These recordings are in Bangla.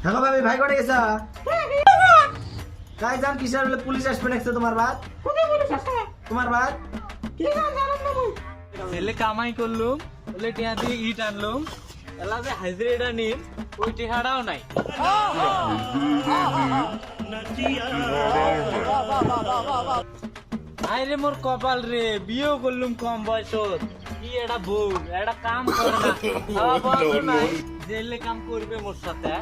হ্যাঁ ভাবি ভাই কোটে গেছা কাই জান কিসের বলে পুলিশ আসবে নাকছে তোমার বাদ তোমার বাদ ছেলে কামাই করলুম বলে টিয়া দিয়ে ইট আনলুম এলা যে হাজিরা নিম ওই টিহাটাও নাই আরে মোর কপাল রে বিয়েও করলুম কম বয়সত কি এটা বউ এটা কাম করে না খাওয়া পাওয়া নাই জেলে কাম করবে মোর সাথে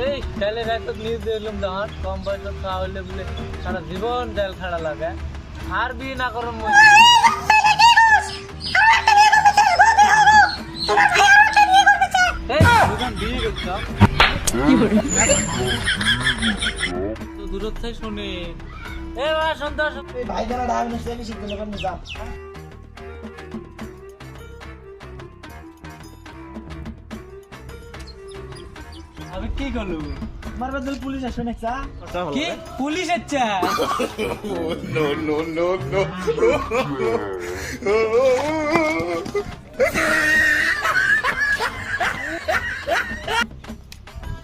এই ছেলে রাত নিয়ে দিলাম দাঁত কম বয়সত খাওয়া হইলে বলে সারা জীবন জেল খাড়া লাগে আর বিয়ে না করম দূরত থেকে শুনি এ বা সন্তান ভাই জানা ঢাল মিশে কি শিখতে যখন যা আমি কি করলু তোমার বদল পুলিশ আসবে নাকছা কি পুলিশ আচ্ছা no.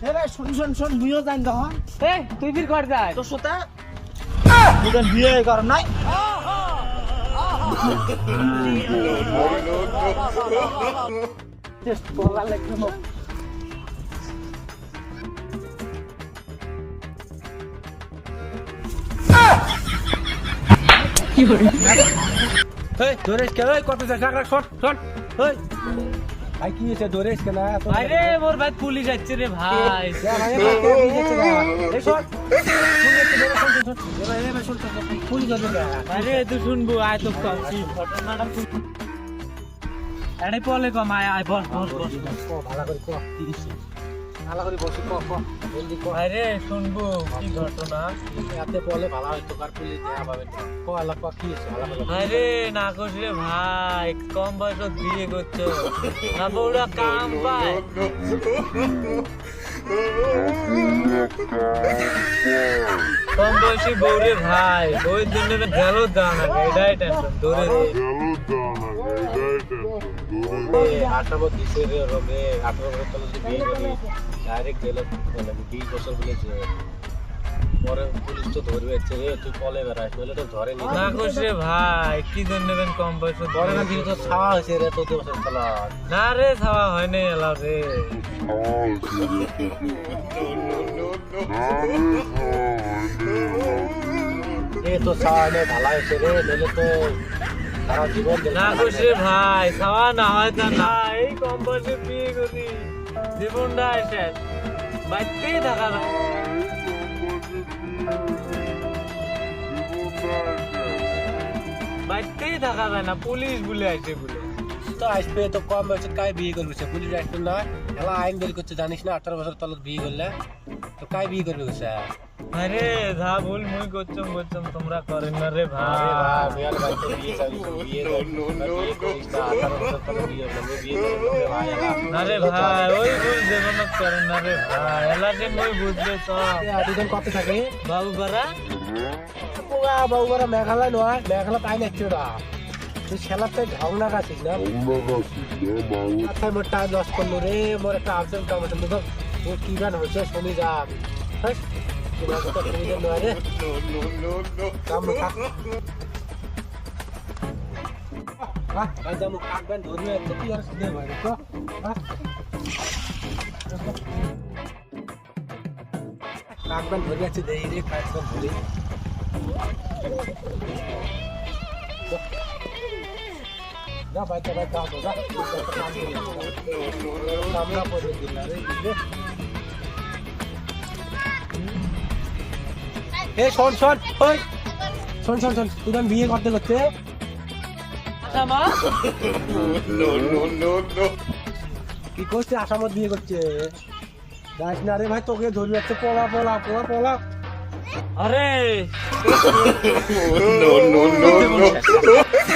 এ ভাই শুন মুইও জান তখন এ তুই ফির কর যায় তোর সাথে দুজন বিয়ে কর নাই টেস্ট বলা লেখা কি করে এই দরেশ কে ওই কত টাকা শট ওই ভাই কি হইছে দরেশ কেনা আরে মোর ভাই পুলিশ আসছে রে ভাই আরে তুই শুনবো আয় তো ঘটনাটা এটাই পলে কম আয় আয় বস আরে শুনবো কি ঘটনা আরে না করিস রে ভাই কম বয়সত বিয়ে করছো না বউরা কাম পায় কম বয়সী বউরে ভাই ওই জন্য গেল দানা এটাই টেনশন ধরে ডাইরেক্ট জেলে 20 বছর বলেছে পরে পুলিশ তো ধরবে তুই কলে বেড়াস বলে তো ধরে নি না করিস রে ভাই কি জন্য কম বয়স পরে না কিন্তু ছাওয়া হয়েছে রে তো বছর চালা না রে ছাওয়া হয় নাই এলাও রে তো ছাওয়া নেই ভালো হয়েছে রে নইলে তো সারা জীবন না করিস রে ভাই ছাওয়া না হয় তা না এই কম বয়সে বিয়ে করি জীবনটা এসে বাইতেই থাকা না বাইতেই থাকা যায় না পুলিশ বলে আসে বলে তো আসবে তো কম বয়সে কাই বিয়ে করবে সে পুলিশ আসবে না এলা আইন বের করছে জানিস না 18 বছর তলত বিয়ে করলে তো কাই বিয়ে করবে সে আরে যা ভুল মুই করছম তোমরা করেন না রে ভাই ভাই ভাই তো বিয়ে চাবি বিয়ে করিস না 18 বছর তলত বিয়ে করবে বিয়ে করবে ভাই এলা আরে ভাই ওই ভুল জীবন করেন না রে ভাই এলাকে মই বুঝবে তো দুজন কত থাকে বাবু বারা বাবুরা মেঘালয় নয় মেঘালয় তাই নাচছে ওরা তুই খেলাতে ঢংনা গাছিস না আচ্ছা মোর টাইম লস করলো রে মোর একটা আর্জেন্ট কাম আছে দেখো ও কি গান হয়েছে শুনি যা নয় রে কাম থাক কাকবেন ধরবে কি আর শুনে ভাই তো কাকবেন ধরে আছে দেই রে কাকবেন ধরে যা বাইতে বাইতে আসো যা আমরা পড়ে দিলা রে এ শোন ওই শোন তুই বিয়ে করতে আসামা No. কি করছে আসামত বিয়ে করছে যাস না রে ভাই তোকে ধরবি একটা পলা আরে No.